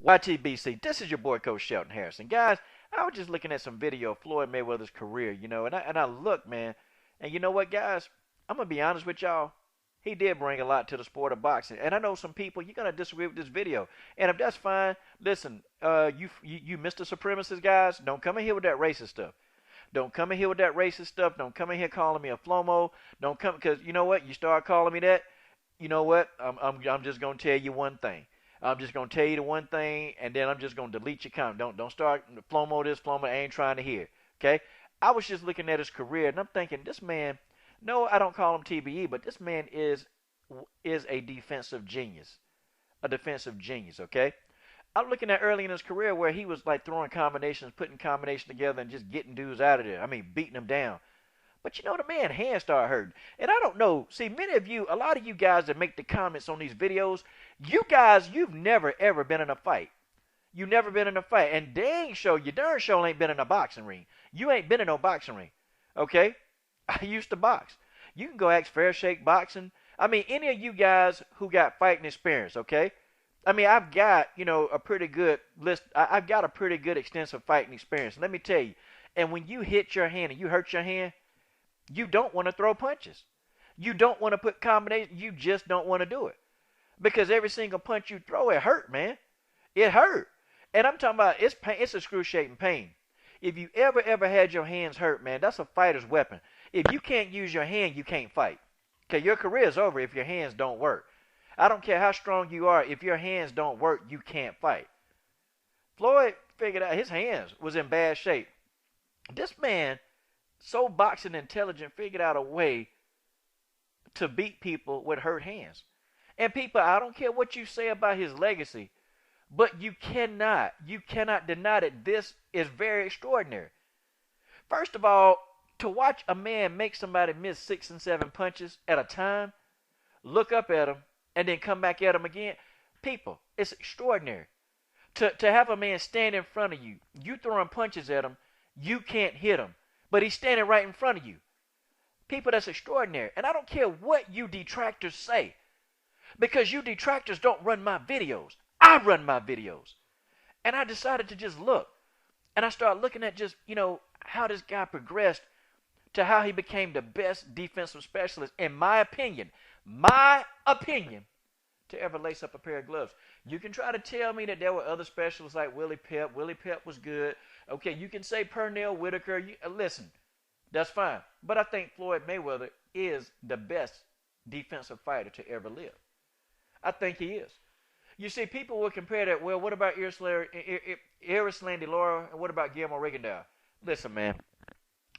YTBC, this is your boy Coach Shelton Harrison. Guys, I was just looking at some video of Floyd Mayweather's career, and I look, man, and you know what, guys? I'm gonna be honest with y'all. He did bring a lot to the sport of boxing, and I know some people you're gonna disagree with this video, and if that's fine, listen, you Mr. Supremacist guys, don't come in here with that racist stuff. Don't come in here with that racist stuff. Don't come in here calling me a flomo. Don't come because you know what? You start calling me that. You know what? I'm just gonna tell you one thing. I'm just gonna tell you the one thing, and then I'm just gonna delete your comment. Don't start flomo this flomo. I ain't trying to hear. Okay? I was just looking at his career, and I'm thinking this man. No, I don't call him TBE, but this man is a defensive genius, a defensive genius. Okay? I'm looking at early in his career where he was like throwing combinations, putting combinations together, and just getting dudes out of there. I mean, beating them down. But you know, the man hands start hurting. And I don't know. See, many of you, a lot of you guys that make the comments on these videos, you guys, you've never ever been in a fight. You never been in a fight. And dang show, you darn sure ain't been in a boxing ring. You ain't been in no boxing ring. Okay? I used to box. You can go ask Fair Shake Boxing. I mean, any of you guys who got fighting experience, okay? I mean, I've got, a pretty good list. I've got a pretty good extensive fighting experience. Let me tell you. And when you hit your hand and you hurt your hand, you don't want to throw punches. You don't want to put combinations. You just don't want to do it. Because every single punch you throw, it hurt, man. It hurt. And I'm talking about it's pain, it's excruciating pain. If you ever had your hands hurt, man, that's a fighter's weapon. If you can't use your hand, you can't fight. Okay, your career is over if your hands don't work. I don't care how strong you are. If your hands don't work, you can't fight. Floyd figured out his hands was in bad shape. This man, so boxing intelligent, figured out a way to beat people with hurt hands. And people, I don't care what you say about his legacy, but you cannot deny that this is very extraordinary. First of all, to watch a man make somebody miss 6 and 7 punches at a time, look up at him, and then come back at him again. People, it's extraordinary. To have a man stand in front of you, you throwing punches at him, you can't hit him, but he's standing right in front of you. People, that's extraordinary. And I don't care what you detractors say, because you detractors don't run my videos. I run my videos. And I decided to just look. And I started looking at just, how this guy progressed to how he became the best defensive specialist, in my opinion, to ever lace up a pair of gloves. You can try to tell me that there were other specialists like Willie Pep. Willie Pep was good. Okay, you can say Pernell Whitaker. Listen, that's fine. But I think Floyd Mayweather is the best defensive fighter to ever live. I think he is. You see, people will compare that. Well, what about Erislandy Lara, and what about Guillermo Rigondeaux? Listen, man,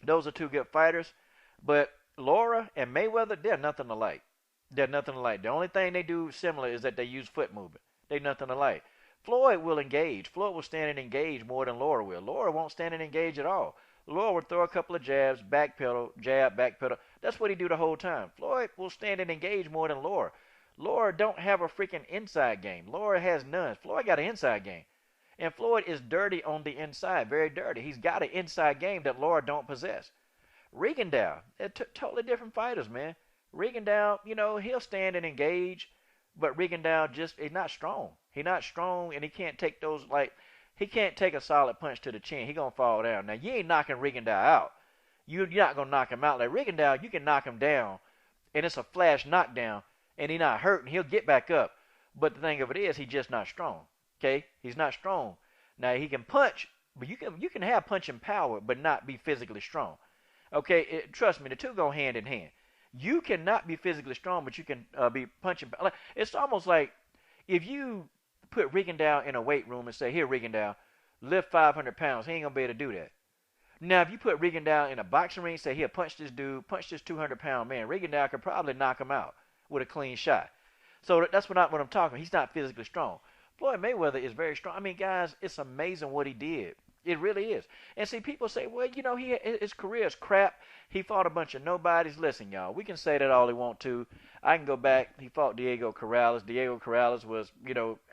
those are two good fighters, but Lara and Mayweather, they're nothing alike. They're nothing alike. The only thing they do similar is that they use foot movement. They're nothing alike. Floyd will engage. Floyd will stand and engage more than Lara will. Lara won't stand and engage at all. Lara will throw a couple of jabs, backpedal, jab, backpedal. That's what he do the whole time. Floyd will stand and engage more than Lara. Lara don't have a freaking inside game. Lara has none. Floyd got an inside game. And Floyd is dirty on the inside, very dirty. He's got an inside game that Lara don't possess. Rigondeaux, they're totally different fighters, man. Rigondeaux, he'll stand and engage, but Rigondeaux he's not strong. He's not strong, and he can't take he can't take a solid punch to the chin. He's going to fall down. Now, you ain't knocking Rigondeaux out. You're not going to knock him out. Like Rigondeaux, you can knock him down, and it's a flash knockdown, and he's not hurt, and he'll get back up. But the thing of it is, he's just not strong. Okay? He's not strong. Now, he can punch, but you can have punching power, but not be physically strong. Okay? Trust me, the two go hand in hand. You cannot be physically strong, but you can be punching. It's almost like if you put Rigondeaux in a weight room and say, here, Rigondeaux, lift 500 pounds. He ain't going to be able to do that. Now, if you put Rigondeaux in a boxing ring, say, here, punch this dude, punch this 200-pound man, Rigondeaux could probably knock him out with a clean shot. So that's what I'm talking about. He's not physically strong. Floyd Mayweather is very strong. I mean, guys, it's amazing what he did. It really is. And see, people say, well, his career is crap. He fought a bunch of nobodies. Listen, y'all, we can say that all we want to. I can go back. He fought Diego Corrales. Diego Corrales was,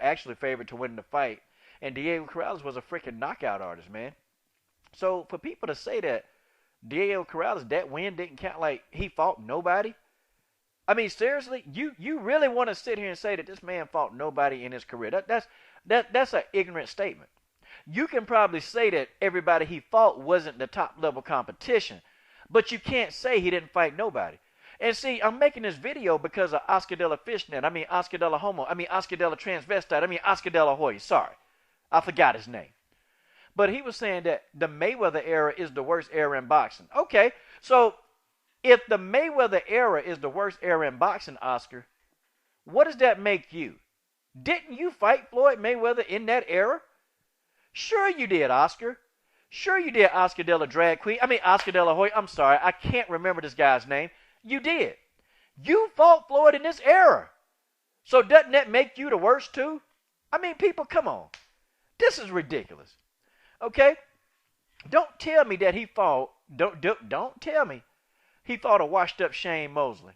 actually favored to win the fight. And Diego Corrales was a freaking knockout artist, man. So for people to say that Diego Corrales, that win didn't count, like he fought nobody. I mean, seriously, you really want to sit here and say that this man fought nobody in his career? That's an ignorant statement. You can probably say that everybody he fought wasn't the top level competition, but you can't say he didn't fight nobody. And see, I'm making this video because of Oscar De La Fishnet. I mean Oscar De La Homo. I mean Oscar De La Transvestite. I mean Oscar De La Hoya. Sorry, I forgot his name. But he was saying that the Mayweather era is the worst era in boxing. Okay, so if the Mayweather era is the worst era in boxing, Oscar, what does that make you? Didn't you fight Floyd Mayweather in that era? Sure you did, Oscar. Sure you did, Oscar De La Drag Queen. I mean, Oscar De La Hoya. I'm sorry, I can't remember this guy's name. You did. You fought Floyd in this era. So doesn't that make you the worst too? I mean, people, come on. This is ridiculous. Okay? Don't tell me that he fought. Don't tell me he fought a washed up Shane Mosley.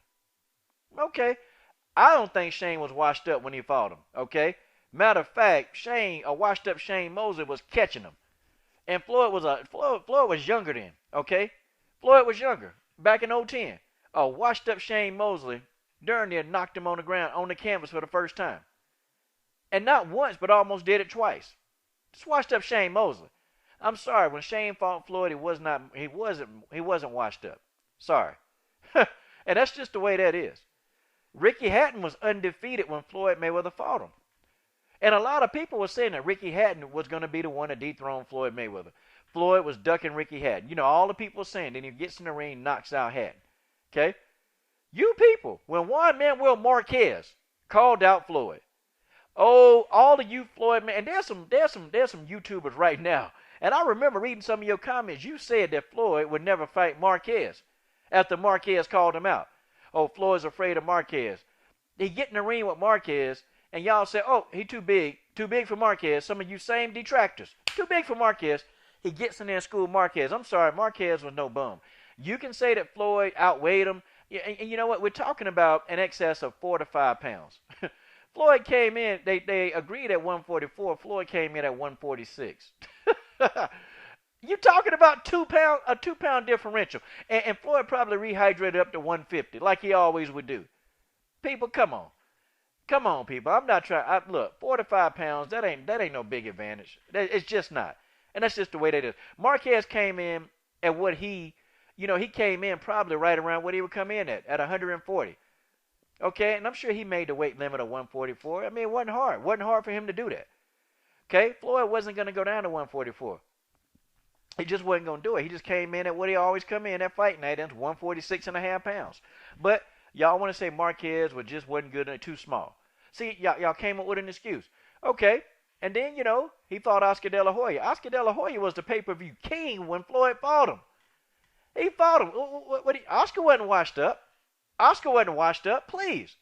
Okay? I don't think Shane was washed up when he fought him. Okay? Matter of fact, a washed up Shane Mosley was catching him. And Floyd was younger then, okay? Floyd was younger back in 2010. A washed up Shane Mosley darn near knocked him on the ground on the canvas for the first time. And not once, but almost did it twice. Just washed up Shane Mosley. I'm sorry, when Shane fought Floyd, he wasn't washed up. Sorry. And that's just the way that is. Ricky Hatton was undefeated when Floyd Mayweather fought him. And a lot of people were saying that Ricky Hatton was going to be the one to dethrone Floyd Mayweather. Floyd was ducking Ricky Hatton. You know, all the people saying that he gets in the ring, knocks out Hatton. Okay? You people, when Juan Manuel Marquez called out Floyd, oh, all of you Floyd, man, and there's some YouTubers right now. And I remember reading some of your comments. You said that Floyd would never fight Marquez after Marquez called him out. Oh, Floyd's afraid of Marquez. He get in the ring with Marquez, and y'all say, oh, he too big for Marquez. Some of you same detractors, too big for Marquez. He gets in there and school Marquez. I'm sorry, Marquez was no bum. You can say that Floyd outweighed him. And you know what? We're talking about an excess of 4 to 5 pounds. Floyd came in, they agreed at 144. Floyd came in at 146. You're talking about a 2 pound differential. And Floyd probably rehydrated up to 150 like he always would do. People, come on. Come on, people. I'm not trying. Look, 4 to 5 pounds, that ain't no big advantage. It's just not. And that's just the way that is. Marquez came in at what he came in probably right around what he would come in at 140. Okay, and I'm sure he made the weight limit of 144. I mean, it wasn't hard. It wasn't hard for him to do that. Okay, Floyd wasn't going to go down to 144. He just wasn't going to do it. He just came in at what he always come in at fight night, and 146 and a half pounds. But y'all want to say Marquez just wasn't good and too small. See, y'all came up with an excuse. Okay, and then, he fought Oscar De La Hoya. Oscar De La Hoya was the pay-per-view king when Floyd fought him. He fought him. Oscar wasn't washed up. Oscar wasn't washed up, please.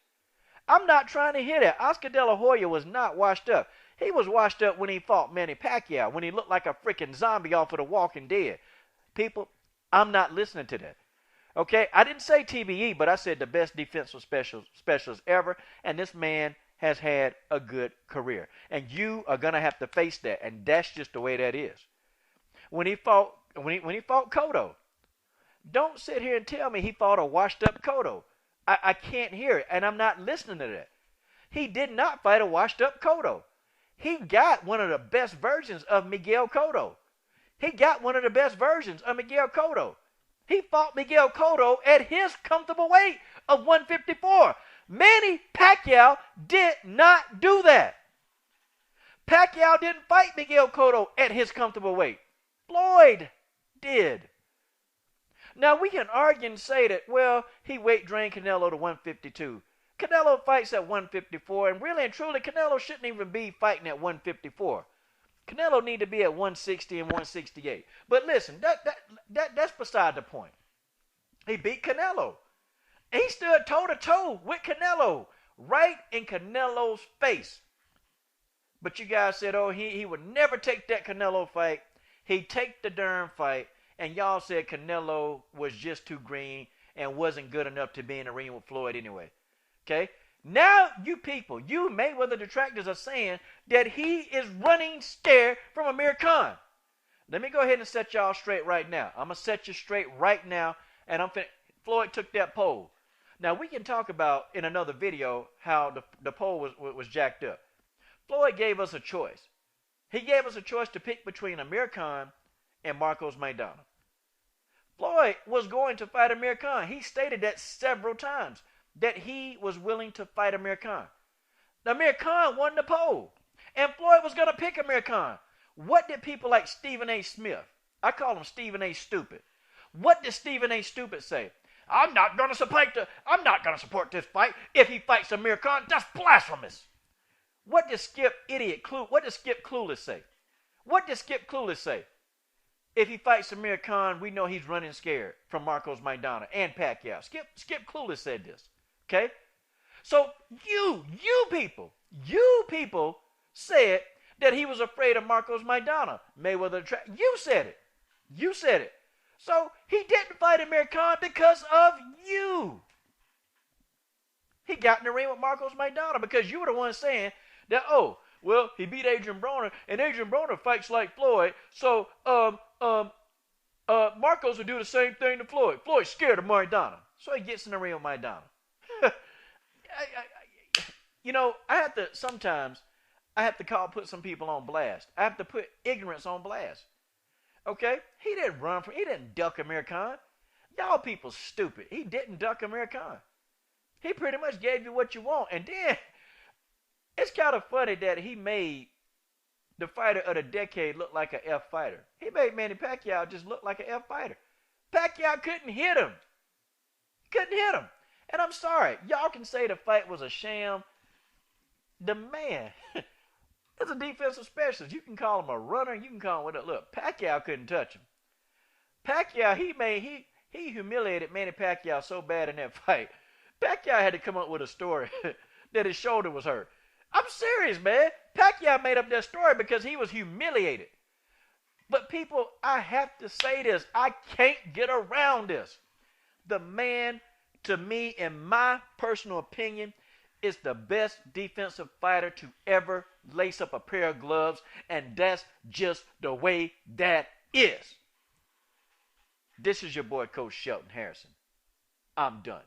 I'm not trying to hear that. Oscar De La Hoya was not washed up. He was washed up when he fought Manny Pacquiao, when he looked like a freaking zombie off of The Walking Dead. People, I'm not listening to that. Okay, I didn't say TBE, but I said the best defensive specialist ever, and this man has had a good career. And you are going to have to face that, and that's just the way that is. When he fought Cotto, don't sit here and tell me he fought a washed-up Cotto. I can't hear it, and I'm not listening to that. He did not fight a washed-up Cotto. He got one of the best versions of Miguel Cotto. He got one of the best versions of Miguel Cotto. He fought Miguel Cotto at his comfortable weight of 154. Manny Pacquiao did not do that. Pacquiao didn't fight Miguel Cotto at his comfortable weight. Floyd did. Now, we can argue and say that, well, he weight drained Canelo to 152. Canelo fights at 154, and really and truly, Canelo shouldn't even be fighting at 154. Canelo need to be at 160 and 168. But listen, that's beside the point. He beat Canelo. He stood toe-to-toe with Canelo, right in Canelo's face. But you guys said, oh, he would never take that Canelo fight. He'd take the darn fight. And y'all said Canelo was just too green and wasn't good enough to be in the ring with Floyd anyway. Okay? Now you people, you Mayweather detractors are saying that he is running scared from Amir Khan. Let me go ahead and set y'all straight right now. I'm going to set you straight right now. And Floyd took that poll. Now we can talk about in another video how the poll was jacked up. Floyd gave us a choice. He gave us a choice to pick between Amir Khan and Marcos Maidana. Floyd was going to fight Amir Khan. He stated that several times, that he was willing to fight Amir Khan. Amir Khan won the poll, and Floyd was going to pick Amir Khan. What did people like Stephen A. Smith, I call him Stephen A. Stupid, what did Stephen A. Stupid say? I'm not going to support this fight. If he fights Amir Khan, that's blasphemous. What did Skip Clueless say? What did Skip Clueless say? If he fights Amir Khan, we know he's running scared from Marcos Maidana and Pacquiao. Skip Clueless said this. Okay? So you people said that he was afraid of Marcos Maidana. Mayweather, you said it. You said it. So he didn't fight Amir Khan because of you. He got in the ring with Marcos Maidana because you were the one saying that, oh, well, he beat Adrian Broner, and Adrian Broner fights like Floyd, so Marcos would do the same thing to Floyd. Floyd's scared of Maidana. So he gets in the ring with Maidana. Sometimes I have to put some people on blast. I have to put ignorance on blast. Okay? He didn't duck Amir Khan. Y'all people stupid. He didn't duck Amir Khan. He pretty much gave you what you want. And then, it's kind of funny that he made the fighter of the decade look like an F fighter. He made Manny Pacquiao just look like an F fighter. Pacquiao couldn't hit him. And I'm sorry. Y'all can say the fight was a sham. The man is a defensive specialist. You can call him a runner. You can call him whatever. Look, Pacquiao couldn't touch him. Pacquiao, he humiliated Manny Pacquiao so bad in that fight. Pacquiao had to come up with a story that his shoulder was hurt. I'm serious, man. Pacquiao made up that story because he was humiliated. But people, I have to say this. I can't get around this. The man, to me, in my personal opinion, is the best defensive fighter to ever lace up a pair of gloves, and that's just the way that is. This is your boy, Coach Shelton Harrison. I'm done.